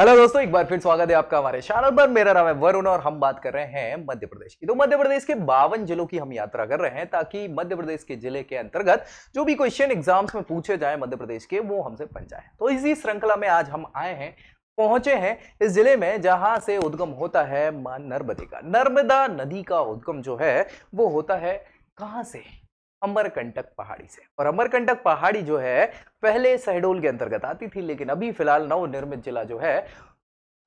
Hello दोस्तों, एक बार फिर स्वागत है आपका हमारे चैनल पर। मेरा नाम है वरुण और हम बात कर रहे हैं मध्य प्रदेश की। तो मध्य प्रदेश के 52 जिलों की हम यात्रा कर रहे हैं ताकि मध्य प्रदेश के जिले के अंतर्गत जो भी क्वेश्चन एग्जाम्स में पूछे जाए मध्य प्रदेश के, वो हमसे बन जाए। तो इसी श्रृंखला में आज हम आए हैं, पहुंचे हैं इस जिले में जहां से उद्गम होता है मां नर्मदे का। नर्मदा नदी का उद्गम जो है वो होता है कहां से? अमरकंटक पहाड़ी से। और अमरकंटक पहाड़ी जो है पहले शहडोल के अंतर्गत आती थी, लेकिन अभी फिलहाल नवनिर्मित जिला जो है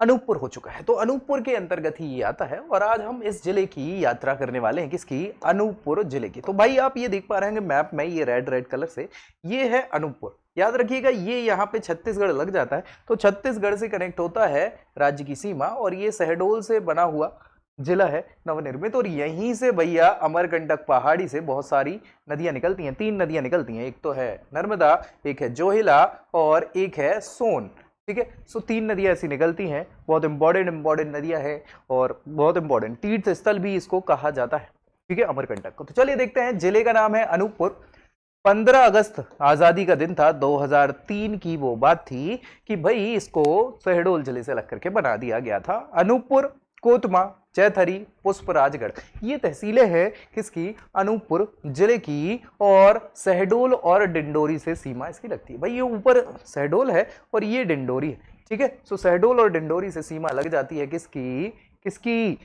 अनूपपुर हो चुका है। तो अनूपपुर के अंतर्गत ही ये आता है और आज हम इस जिले की यात्रा करने वाले हैं। किसकी? अनूपपुर जिले की। तो भाई आप ये देख पा रहे हैं मैप में, ये रेड रेड कलर से, ये है अनूपपुर। याद रखिएगा ये यहाँ पे छत्तीसगढ़ लग जाता है, तो छत्तीसगढ़ से कनेक्ट होता है राज्य की सीमा, और ये शहडोल से बना हुआ जिला है नवनिर्मित। और यहीं से भैया अमरकंटक पहाड़ी से बहुत सारी नदियां निकलती हैं। 3 नदियां निकलती हैं, एक तो है नर्मदा, एक है जोहिला और एक है सोन। ठीक है, सो 3 नदियां ऐसी निकलती हैं। बहुत इंपॉर्टेंट नदियां हैं और बहुत इंपॉर्टेंट तीर्थ स्थल भी इसको कहा जाता है। ठीक है, अमरकंटक को। तो चलिए देखते हैं। जिले का नाम है अनूपपुर। 15 अगस्त आजादी का दिन था, 2003 की वो बात थी कि भाई इसको शहडोल जिले से अलग करके बना दिया गया था। अनूपपुर, कोतमा, चैथरी, पुष्पराजगढ़, ये तहसीलें हैं किसकी? अनूपपुर जिले की। और शहडोल और डिंडोरी से सीमा इसकी लगती है। भाई ये ऊपर शहडोल है और ये डिंडोरी है। ठीक है, सो शहडोल और डिंडोरी से सीमा लग जाती है किसकी? किसकी?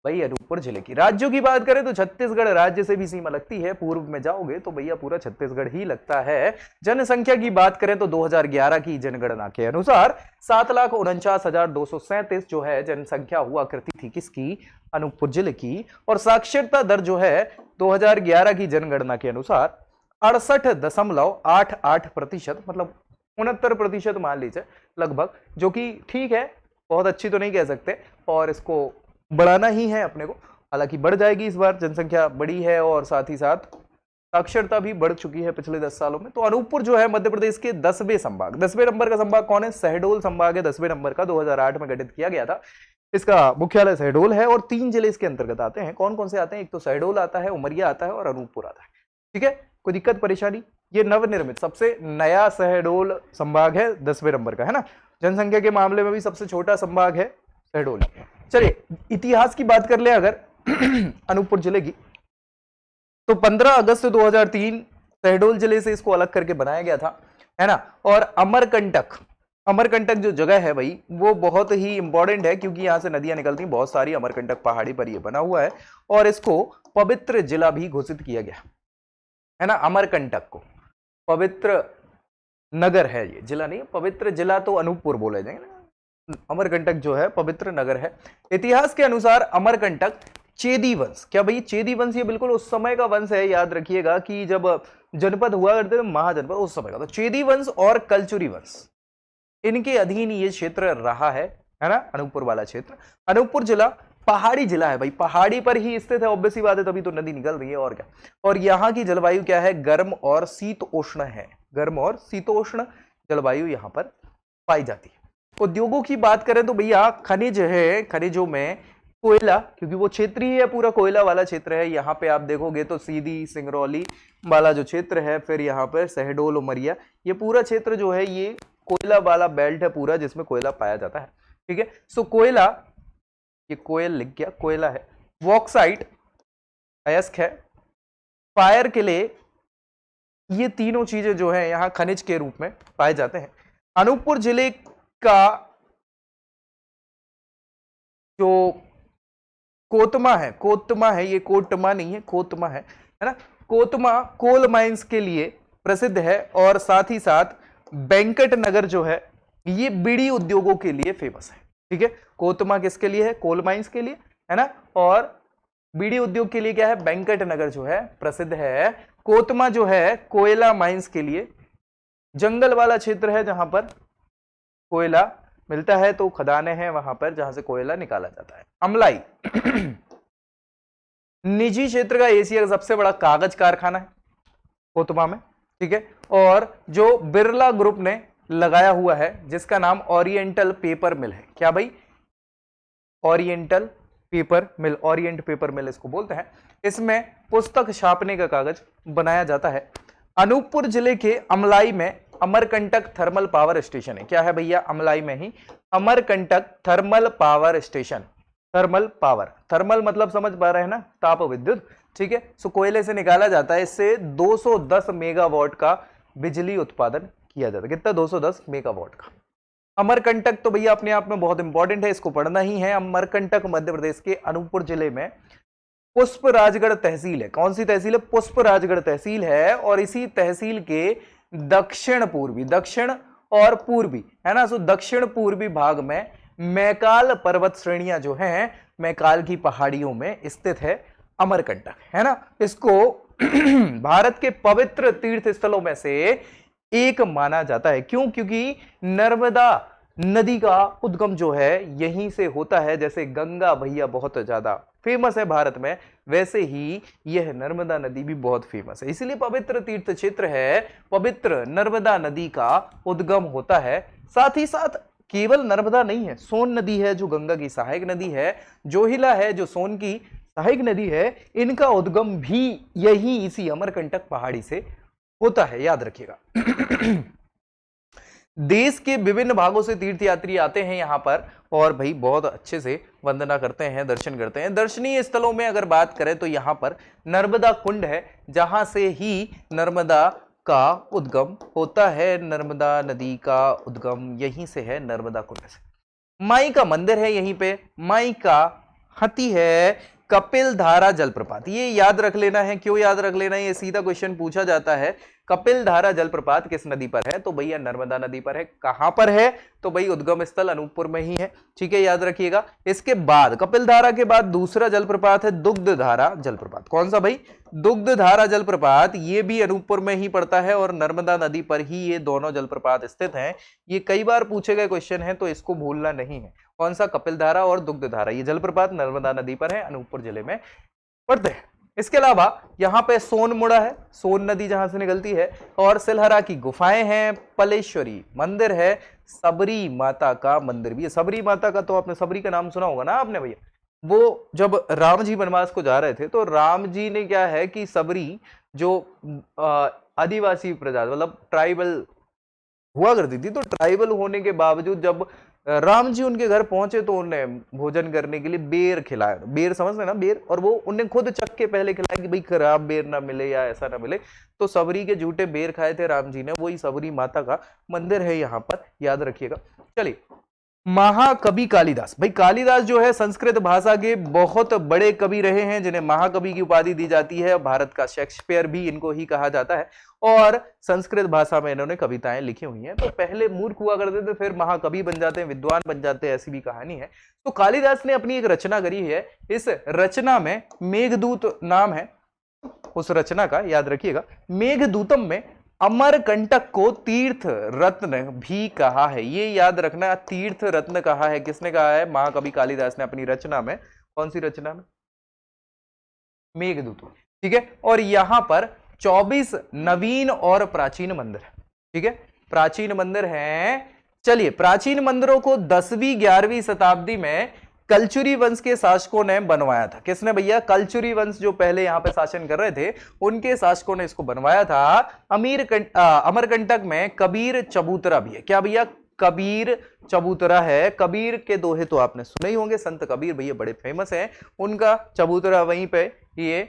भाई अनूपपुर जिले की। राज्यों की बात करें तो छत्तीसगढ़ राज्य से भी सीमा लगती है। पूर्व में जाओगे तो भैया पूरा छत्तीसगढ़ ही लगता है। जनसंख्या की बात करें तो 2011 की जनगणना के अनुसार 7,49,237 जो है जनसंख्या हुआ करती थी किसकी? अनूपपुर जिले की। और साक्षरता दर जो है 2011 की जनगणना के अनुसार 68.88%, मतलब 69% मान लीजिए लगभग, जो कि ठीक है, बहुत अच्छी तो नहीं कह सकते, और इसको बढ़ाना ही है अपने को। हालांकि बढ़ जाएगी इस बार, जनसंख्या बढ़ी है और साथ ही साथ साक्षरता भी बढ़ चुकी है पिछले 10 सालों में। तो अनूपपुर जो है मध्य प्रदेश के 10वें संभाग, 10वें नंबर का संभाग कौन है? शहडोल संभाग है 10वें नंबर का, 2008 में गठित किया गया था। इसका मुख्यालय शहडोल है और 3 जिले इसके अंतर्गत आते हैं। कौन कौन से आते हैं? एक तो शहडोल आता है, उमरिया आता है और अनूपपुर आता है। ठीक है, कोई दिक्कत परेशानी? ये नवनिर्मित सबसे नया शहडोल संभाग है, 10वें नंबर का है ना। जनसंख्या के मामले में भी सबसे छोटा संभाग है शहडोल। चलिए इतिहास की बात कर ले अगर अनूपपुर जिले की, तो 15 अगस्त 2003 शहडोल जिले से इसको अलग करके बनाया गया था, है ना। और अमरकंटक, अमरकंटक जो जगह है भाई वो बहुत ही इंपॉर्टेंट है, क्योंकि यहां से नदियां निकलती हैं बहुत सारी। अमरकंटक पहाड़ी पर ये बना हुआ है और इसको पवित्र जिला भी घोषित किया गया है ना। अमरकंटक को पवित्र नगर है, ये जिला नहीं, पवित्र जिला तो अनूपपुर बोले जाएंगे। अमरकंटक जो है पवित्र नगर है। इतिहास के अनुसार अमरकंटक चेदी वंश, क्या भाई चेदी वंश ये बिल्कुल उस समय का वंश है। याद रखिएगा कि जब जनपद हुआ करते थे, महाजनपद, उस समय का। तो चेदी वंश और कलचुरी वंश, इनके अधीन ये क्षेत्र रहा है ना, अनूपपुर वाला क्षेत्र। अनूपपुर जिला पहाड़ी जिला है भाई, पहाड़ी पर ही स्थित है, ऑब्वियस सी बात है, तभी तो नदी निकल रही है और क्या। और यहाँ की जलवायु क्या है? गर्म और शीतोष्ण है। गर्म और शीतोष्ण जलवायु यहाँ पर पाई जाती है। उद्योगों की बात करें तो भैया खनिज है, खनिजों में कोयला, क्योंकि वो क्षेत्र ही है पूरा कोयला वाला क्षेत्र है। यहाँ पे आप देखोगे तो सीधी सिंगरौली वाला जो क्षेत्र है, फिर यहाँ पर शहडोल, उमरिया, ये पूरा क्षेत्र जो है ये कोयला वाला बेल्ट है पूरा, जिसमें कोयला पाया जाता है। ठीक है, सो कोयला, ये कोयल लिख गया, कोयला है। बॉक्साइट, अयस्क है, फायर के लिए, ये तीनों चीजें जो है यहाँ खनिज के रूप में पाए जाते हैं। अनूपपुर जिले का जो कोतमा है, कोतमा है, ये कोटमा नहीं है, कोतमा है ना। कोतमा कोल माइंस के लिए प्रसिद्ध है और साथ ही साथ वेंकट नगर जो है ये बीड़ी उद्योगों के लिए फेमस है। ठीक है, कोतमा किसके लिए है? कोल माइंस के लिए, है ना। और बीड़ी उद्योग के लिए क्या है? वेंकट नगर जो है प्रसिद्ध है। कोतमा जो है कोयला माइंस के लिए, जंगल वाला क्षेत्र है जहां पर कोयला मिलता है, तो खदानें हैं वहां पर जहां से कोयला निकाला जाता है। अमलाई निजी क्षेत्र का एशिया का सबसे बड़ा कागज कारखाना है कोतमा में। ठीक है, और जो बिरला ग्रुप ने लगाया हुआ है जिसका नाम ओरिएंटल पेपर मिल है। क्या भाई? ओरिएंटल पेपर मिल, ओरिएंट पेपर मिल इसको बोलते हैं। इसमें पुस्तक छापने का कागज बनाया जाता है। अनूपपुर जिले के अमलाई में अमरकंटक थर्मल पावर स्टेशन है। क्या है भैया? अमलाई में ही Amarkantak thermal power station. Thermal power, thermal मतलब समझ पा रहे हैं ना, ताप विद्युत, ठीक है। सो कोयले से निकाला जाता है, इससे 210 मेगावाट का बिजली उत्पादन किया जाता है। कितना? 210 मेगावाट का। अमरकंटक तो भैया अपने आप में बहुत इंपॉर्टेंट है, इसको पढ़ना ही है। अमरकंटक मध्य प्रदेश के अनूपपुर जिले में पुष्पराजगढ़ तहसील है। कौन सी तहसील है? पुष्पराजगढ़ तहसील है। और इसी तहसील के दक्षिण पूर्वी, दक्षिण और पूर्वी है ना, सो दक्षिण पूर्वी भाग में मैकाल पर्वत श्रेणियां जो हैं, मैकाल की पहाड़ियों में स्थित है अमरकंटक, है ना। इसको भारत के पवित्र तीर्थ स्थलों में से एक माना जाता है। क्यों? क्योंकि नर्मदा नदी का उद्गम जो है यहीं से होता है। जैसे गंगा भैया बहुत ज्यादा फेमस है भारत में, वैसे ही यह नर्मदा नदी भी बहुत फेमस है, इसलिए पवित्र तीर्थ क्षेत्र है। पवित्र नर्मदा नदी का उद्गम होता है। साथ ही साथ केवल नर्मदा नहीं है, सोन नदी है जो गंगा की सहायक नदी है, जोहिला है जो सोन की सहायक नदी है, इनका उद्गम भी यही इसी अमरकंटक पहाड़ी से होता है, याद रखिएगा। देश के विभिन्न भागों से तीर्थयात्री आते हैं यहां पर और भाई बहुत अच्छे से वंदना करते हैं, दर्शन करते हैं। दर्शनीय स्थलों में अगर बात करें तो यहां पर नर्मदा कुंड है, जहां से ही नर्मदा का उद्गम होता है। नर्मदा नदी का उद्गम यहीं से है, नर्मदा कुंड से। माई का मंदिर है यहीं पे, माई का हाथी है, कपिल धारा जलप्रपात, ये याद रख लेना है। क्यों याद रख लेना है? ये सीधा क्वेश्चन पूछा जाता है। कपिल धारा जलप्रपात किस नदी पर है? तो भैया नर्मदा नदी पर है। कहां पर है? तो भाई उद्गम स्थल अनूपपुर में ही है, ठीक है, याद रखिएगा। इसके बाद कपिल धारा के बाद दूसरा जलप्रपात है दुग्ध धारा जलप्रपात। कौन सा भाई? दुग्ध धारा जलप्रपात, ये भी अनूपपुर में ही पड़ता है और नर्मदा नदी पर ही ये दोनों जलप्रपात स्थित हैं। ये कई बार पूछे गए क्वेश्चन है, तो इसको भूलना नहीं है। कौन सा? कपिल धारा और दुग्ध धारा, ये जलप्रपात नर्मदा नदी पर है, अनूपपुर जिले में पड़ते हैं। इसके अलावा यहाँ पे सोनमुड़ा है, सोन नदी जहां से निकलती है, और सिलहरा की गुफाएं हैं, पलेश्वरी मंदिर है, सबरी माता का मंदिर भी है। सबरी माता का तो आपने, सबरी का नाम सुना होगा ना आपने भैया। वो जब राम जी वनवास को जा रहे थे तो राम जी ने क्या है कि सबरी जो आदिवासी प्रजा मतलब ट्राइबल हुआ करती थी, तो ट्राइबल होने के बावजूद जब राम जी उनके घर पहुंचे तो उन्हें भोजन करने के लिए बेर खिलाया। बेर समझ रहे ना, बेर, और वो उन्हें खुद चख के पहले खिलाया कि भाई खराब बेर ना मिले या ऐसा ना मिले, तो सबरी के झूठे बेर खाए थे राम जी ने। वही सबरी माता का मंदिर है यहाँ पर, याद रखिएगा। चलिए, महाकवि कालिदास, भाई कालिदास जो है संस्कृत भाषा के बहुत बड़े कवि रहे हैं, जिन्हें महाकवि की उपाधि दी जाती है। भारत का शेक्सपियर भी इनको ही कहा जाता है, और संस्कृत भाषा में इन्होंने कविताएं लिखी हुई हैं। तो पहले मूर्ख हुआ करते थे, फिर महाकवि बन जाते हैं, विद्वान बन जाते हैं, ऐसी भी कहानी है। तो कालिदास ने अपनी एक रचना करी है, इस रचना में मेघदूत नाम है उस रचना का, याद रखिएगा। मेघदूतम में अमरकंटक को तीर्थ रत्न भी कहा है, ये याद रखना, तीर्थ रत्न कहा है। किसने कहा है? महाकवि कालिदास ने अपनी रचना में। कौन सी रचना में? मेघदूत, ठीक है। और यहां पर 24 नवीन और प्राचीन मंदिर है, ठीक है, प्राचीन मंदिर हैं। चलिए, प्राचीन मंदिरों को 10वीं 11वीं शताब्दी में कलचुरी वंश के शासकों ने बनवाया था। किसने भैया? कलचुरी वंश जो पहले यहां पे शासन कर रहे थे, उनके शासकों ने इसको बनवाया था। अमरकंटक में कबीर चबूतरा भी है। क्या भैया? कबीर चबूतरा है। कबीर के दोहे तो आपने सुने ही होंगे, संत कबीर भैया बड़े फेमस हैं, उनका चबूतरा वहीं पे ये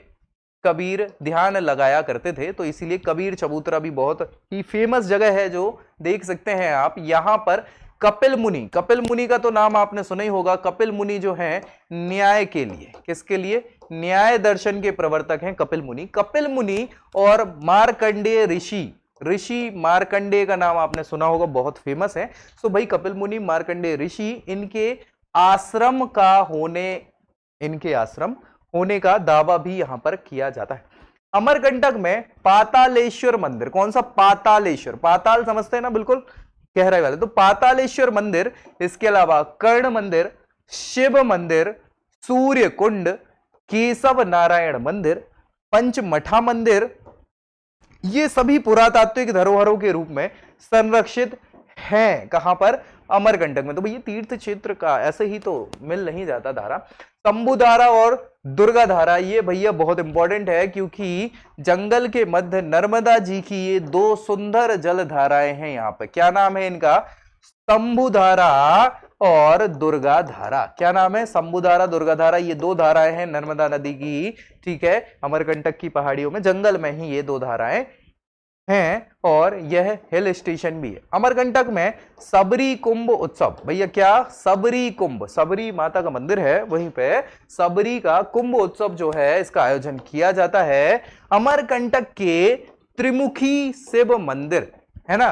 कबीर ध्यान लगाया करते थे, तो इसीलिए कबीर चबूतरा भी बहुत ही फेमस जगह है, जो देख सकते हैं आप। यहां पर कपिल मुनि, कपिल मुनि का तो नाम आपने सुना ही होगा। कपिल मुनि जो है न्याय के लिए, किसके लिए? न्याय दर्शन के प्रवर्तक हैं कपिल मुनि। कपिल मुनि और मार्कंडेय ऋषि, ऋषि मार्कंडेय का नाम आपने सुना होगा, बहुत फेमस है। सो भाई कपिल मुनि, मार्कंडेय ऋषि, इनके आश्रम होने का दावा भी यहां पर किया जाता है। अमरकंटक में पातालेश्वर मंदिर, कौन सा? पातालेश्वर, पाताल समझते हैं ना, बिल्कुल गहराई वाले, तो पातालेश्वर मंदिर। इसके अलावा कर्ण मंदिर, शिव मंदिर, सूर्य कुंड, केशव नारायण मंदिर, पंचमठा मंदिर, ये सभी पुरातात्विक धरोहरों के रूप में संरक्षित हैं। कहां पर? अमरकंटक में। तो भैया तीर्थ क्षेत्र का ऐसे ही तो मिल नहीं जाता धारा। शंभु धारा और दुर्गा धारा, ये भैया बहुत इंपॉर्टेंट है, क्योंकि जंगल के मध्य नर्मदा जी की ये दो सुंदर जल धाराएं हैं। यहाँ पे क्या नाम है इनका? शंभु धारा और दुर्गा धारा। क्या नाम है? शंभुधारा, दुर्गा धारा, ये दो धाराएं हैं नर्मदा नदी की, ठीक है, अमरकंटक की पहाड़ियों में, जंगल में ही ये दो धाराएं हैं, और यह हिल स्टेशन भी है। अमरकंटक में सबरी कुंभ उत्सव, भैया क्या? सबरी कुंभ, सबरी माता का मंदिर है, वहीं पे सबरी का कुंभ उत्सव जो है इसका आयोजन किया जाता है। अमरकंटक के त्रिमुखी शिव मंदिर है ना,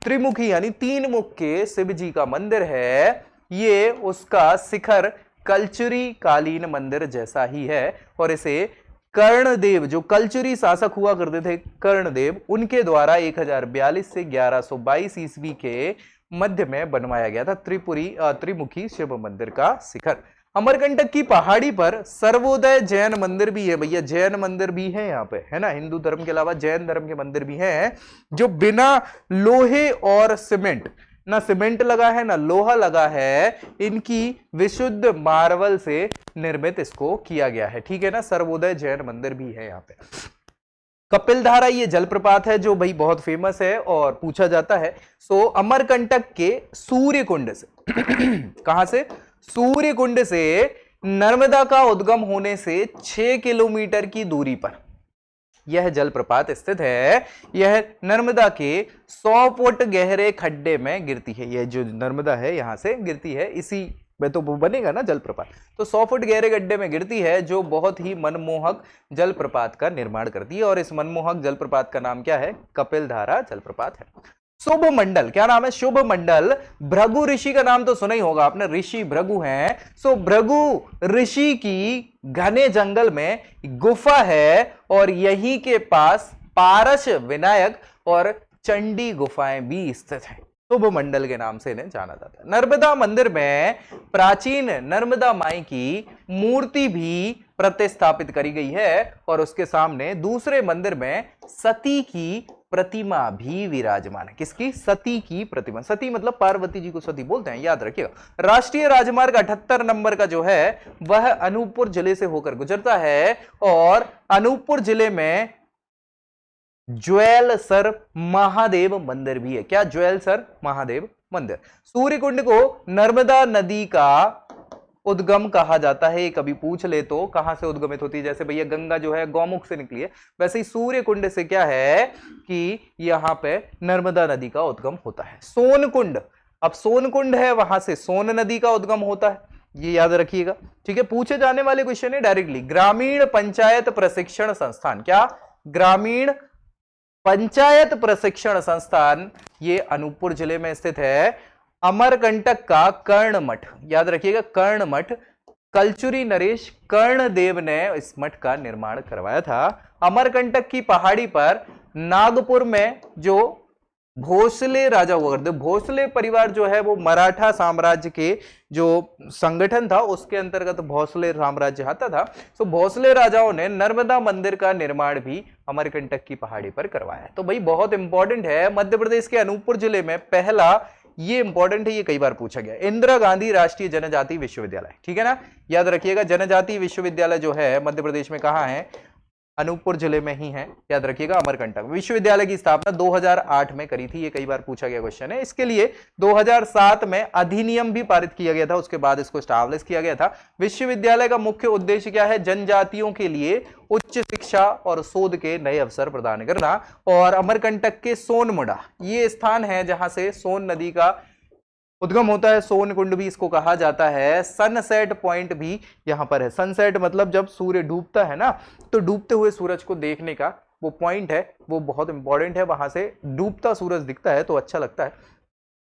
त्रिमुखी यानी तीन मुख के शिव जी का मंदिर है, ये उसका शिखर कलचुरी कालीन मंदिर जैसा ही है, और इसे कर्णदेव, जो कलचुरी शासक हुआ करते थे कर्णदेव, उनके द्वारा 1042 से 1122 ईस्वी के मध्य में बनवाया गया था त्रिमुखी शिव मंदिर का शिखर। अमरकंटक की पहाड़ी पर सर्वोदय जैन मंदिर भी है, भैया जैन मंदिर भी है यहाँ पे, है ना, हिंदू धर्म के अलावा जैन धर्म के मंदिर भी हैं, जो बिना लोहे और सीमेंट, ना सीमेंट लगा है ना लोहा लगा है, इनकी विशुद्ध मार्बल से निर्मित इसको किया गया है, ठीक है ना। सर्वोदय जैन मंदिर भी है यहाँ पे। कपिलधारा ये जलप्रपात है जो भाई बहुत फेमस है और पूछा जाता है। सो अमरकंटक के सूर्य कुंड से कहां से? सूर्य कुंड से नर्मदा का उद्गम होने से 6 किलोमीटर की दूरी पर यह जलप्रपात स्थित है। यह नर्मदा के 100 फुट गहरे खड्डे में गिरती है। यह जो नर्मदा है यहां से गिरती है, इसी में तो वो बनेगा ना जलप्रपात, तो 100 फुट गहरे गड्ढे में गिरती है, जो बहुत ही मनमोहक जलप्रपात का निर्माण करती है। और इस मनमोहक जलप्रपात का नाम क्या है? कपिलधारा जलप्रपात है। शुभ मंडल, क्या नाम है? शुभ मंडल। भृगु ऋषि का नाम तो सुना ही होगा आपने, ऋषि भृगु हैं। सो भृगु ऋषि की घने जंगल में गुफा है, और यहीं के पास पारस विनायक और चंडी गुफाएं भी स्थित हैं। शुभ मंडल के नाम से इन्हें जाना जाता है। नर्मदा मंदिर में प्राचीन नर्मदा माई की मूर्ति भी प्रतिस्थापित करी गई है, और उसके सामने दूसरे मंदिर में सती की प्रतिमा भी विराजमान है। किसकी? सती की प्रतिमा। सती मतलब पार्वती जी को सती बोलते हैं, याद रखिएगा। राष्ट्रीय राजमार्ग 78 नंबर का जो है वह अनूपपुर जिले से होकर गुजरता है, और अनूपपुर जिले में ज्वेलसर महादेव मंदिर भी है। क्या? ज्वेलसर महादेव मंदिर। सूर्य कुंड को नर्मदा नदी का उद्गम कहा जाता है। कभी पूछ ले तो कहां से उद्गमित होती है, जैसे भैया गंगा जो है गौमुख से निकली है, वैसे ही सूर्य कुंड से क्या है कि यहां पे नर्मदा नदी का उद्गम होता है। सोन कुंड, अब सोन कुंड है, वहां से सोन नदी का उद्गम होता है, ये याद रखिएगा, ठीक है। पूछे जाने वाले क्वेश्चन है डायरेक्टली। ग्रामीण पंचायत प्रशिक्षण संस्थान, क्या? ग्रामीण पंचायत प्रशिक्षण संस्थान, ये अनूपपुर जिले में स्थित है। अमरकंटक का कर्णमठ, याद रखिएगा, कर्णमठ कलचुरी नरेश कर्णदेव ने इस मठ का निर्माण करवाया था। अमरकंटक की पहाड़ी पर नागपुर में जो भोसले राजा हुआ करते, भोसले परिवार जो है वो मराठा साम्राज्य के जो संगठन था उसके अंतर्गत भोसले साम्राज्य आता था। तो भोसले राजाओं ने नर्मदा मंदिर का निर्माण भी अमरकंटक की पहाड़ी पर करवाया। तो भाई बहुत इंपॉर्टेंट है। मध्य प्रदेश के अनूपपुर जिले में पहला, ये इंपॉर्टेंट है, ये कई बार पूछा गया, इंदिरा गांधी राष्ट्रीय जनजाति विश्वविद्यालय, ठीक है ना, याद रखिएगा। जनजाति विश्वविद्यालय जो है मध्य प्रदेश में कहां है? अनूपपुर जिले में ही है, याद रखिएगा। अमरकंटक विश्वविद्यालय की स्थापना 2008 में करी थी, ये कई बार पूछा गया क्वेश्चन है। इसके लिए 2007 में अधिनियम भी पारित किया गया था, उसके बाद इसको एस्टैब्लिश किया गया था। विश्वविद्यालय का मुख्य उद्देश्य क्या है? जनजातियों के लिए उच्च शिक्षा और शोध के नए अवसर प्रदान करना। और अमरकंटक के सोनमुड़ा ये स्थान है जहां से सोन नदी का उद्गम होता है। सोन कुंड भी इसको कहा जाता है। सनसेट पॉइंट भी यहां पर है। सनसेट मतलब जब सूर्य डूबता है ना, तो डूबते हुए सूरज को देखने का वो पॉइंट है, वो बहुत इंपॉर्टेंट है। वहां से डूबता सूरज दिखता है तो अच्छा लगता है।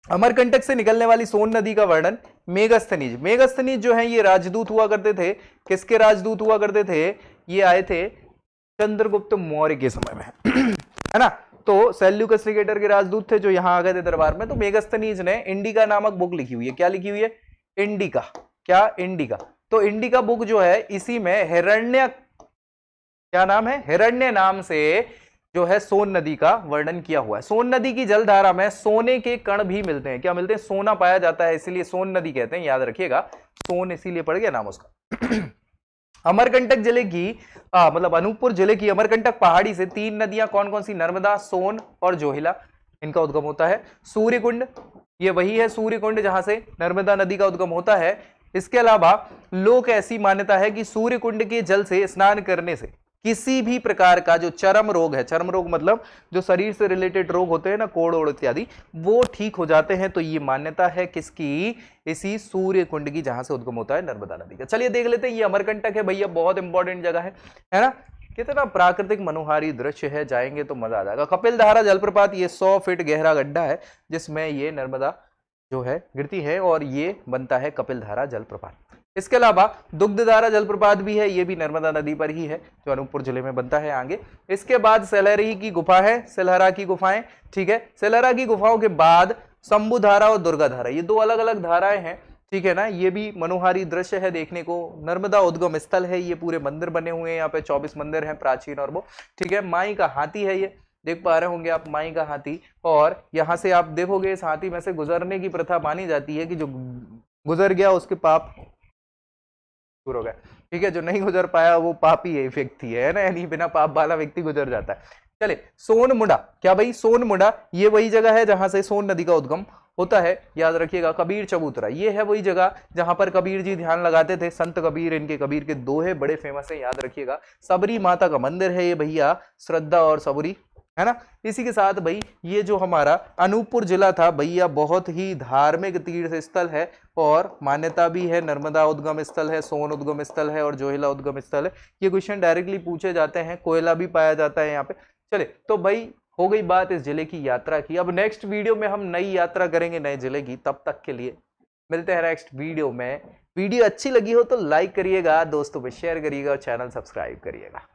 अमरकंटक से निकलने वाली सोन नदी का वर्णन मेगस्थनीज, मेगस्थनीज जो है ये राजदूत हुआ करते थे। किसके राजदूत हुआ करते थे? ये आए थे चंद्रगुप्त मौर्य के समय में है ना। तो सेल्यूकस निकेटर के राजदूत थे जो यहां आ गए थे दरबार में। तो मेगस्थनीज ने इंडिका नामक बुक लिखी हुई है। क्या लिखी हुई है? इंडिका। क्या? इंडिका। तो इंडिका बुक जो है इसी में हिरण्य, क्या नाम है? हिरण्य नाम से जो है सोन नदी का वर्णन किया हुआ है। सोन नदी की जलधारा में सोने के कण भी मिलते हैं। क्या मिलते हैं? सोना पाया जाता है, इसीलिए सोन नदी कहते हैं, याद रखिएगा। सोन इसीलिए पड़ गया नाम उसका। अमरकंटक जिले की मतलब अनूपपुर जिले की अमरकंटक पहाड़ी से 3 नदियां कौन कौन सी? नर्मदा, सोन और जोहिला, इनका उद्गम होता है। सूर्यकुंड, ये वही है सूर्य कुंड जहां से नर्मदा नदी का उद्गम होता है। इसके अलावा लोक ऐसी मान्यता है कि सूर्य कुंड के जल से स्नान करने से किसी भी प्रकार का जो चर्म रोग है, चर्म रोग मतलब जो शरीर से रिलेटेड रोग होते हैं ना, कोड़ ओड़ इत्यादि, वो ठीक हो जाते हैं। तो ये मान्यता है किसकी? इसी सूर्य कुंड की, जहां से उद्गम होता है नर्मदा नदी का। चलिए देख लेते हैं, ये अमरकंटक है भैया, बहुत इंपॉर्टेंट जगह है ना। कितना प्राकृतिक मनोहारी दृश्य है, जाएंगे तो मजा आ जाएगा। कपिल धारा जलप्रपात, ये 100 फीट गहरा गड्ढा है जिसमें ये नर्मदा जो है गिरती है और ये बनता है कपिल धारा जलप्रपात। इसके अलावा दुग्धधारा जलप्रपात भी है, ये भी नर्मदा नदी पर ही है, जो अनूपपुर जिले में बनता है आगे। इसके बाद सेलहरी की गुफा है, सेलहरा की गुफाएं, ठीक है। सेलहरा की गुफाओं के बाद शंभु धारा और दुर्गा धारा, ये दो अलग अलग धाराएं हैं, ठीक है ना। ये भी मनोहारी दृश्य है देखने को। नर्मदा उद्गम स्थल है, ये पूरे मंदिर बने हुए हैं, यहाँ पे 24 मंदिर हैं प्राचीन और वो, ठीक है। माई का हाथी है, ये देख पा रहे होंगे आप, माई का हाथी। और यहां से आप देखोगे इस हाथी में से गुजरने की प्रथा मानी जाती है कि जो गुजर गया उसके पाप दूर हो गए, ठीक है। जो नहीं गुजर पाया वो पापी है, व्यक्ति है ना, यानी बिना पाप वाला व्यक्ति गुजर जाता है। चले, सोनमुंडा, क्या भाई? सोनमुंडा ये वही जगह है जहां से सोन नदी का उद्गम होता है, याद रखिएगा। कबीर चबूतरा, ये है वही जगह जहां पर कबीर जी ध्यान लगाते थे, संत कबीर, इनके कबीर के दोहे बड़े फेमस है, याद रखिएगा। सबरी माता का मंदिर है ये भैया, श्रद्धा और सबरी, है ना। इसी के साथ भाई ये जो हमारा अनूपपुर जिला था भैया, बहुत ही धार्मिक तीर्थ स्थल है और मान्यता भी है, नर्मदा उद्गम स्थल है, सोन उद्गम स्थल है और जोहिला उद्गम स्थल है। ये क्वेश्चन डायरेक्टली पूछे जाते हैं। कोयला भी पाया जाता है यहाँ पे। चले, तो भाई हो गई बात इस जिले की यात्रा की। अब नेक्स्ट वीडियो में हम नई यात्रा करेंगे नए जिले की। तब तक के लिए मिलते हैं नेक्स्ट वीडियो में। वीडियो अच्छी लगी हो तो लाइक करिएगा, दोस्तों में शेयर करिएगा और चैनल सब्सक्राइब करिएगा।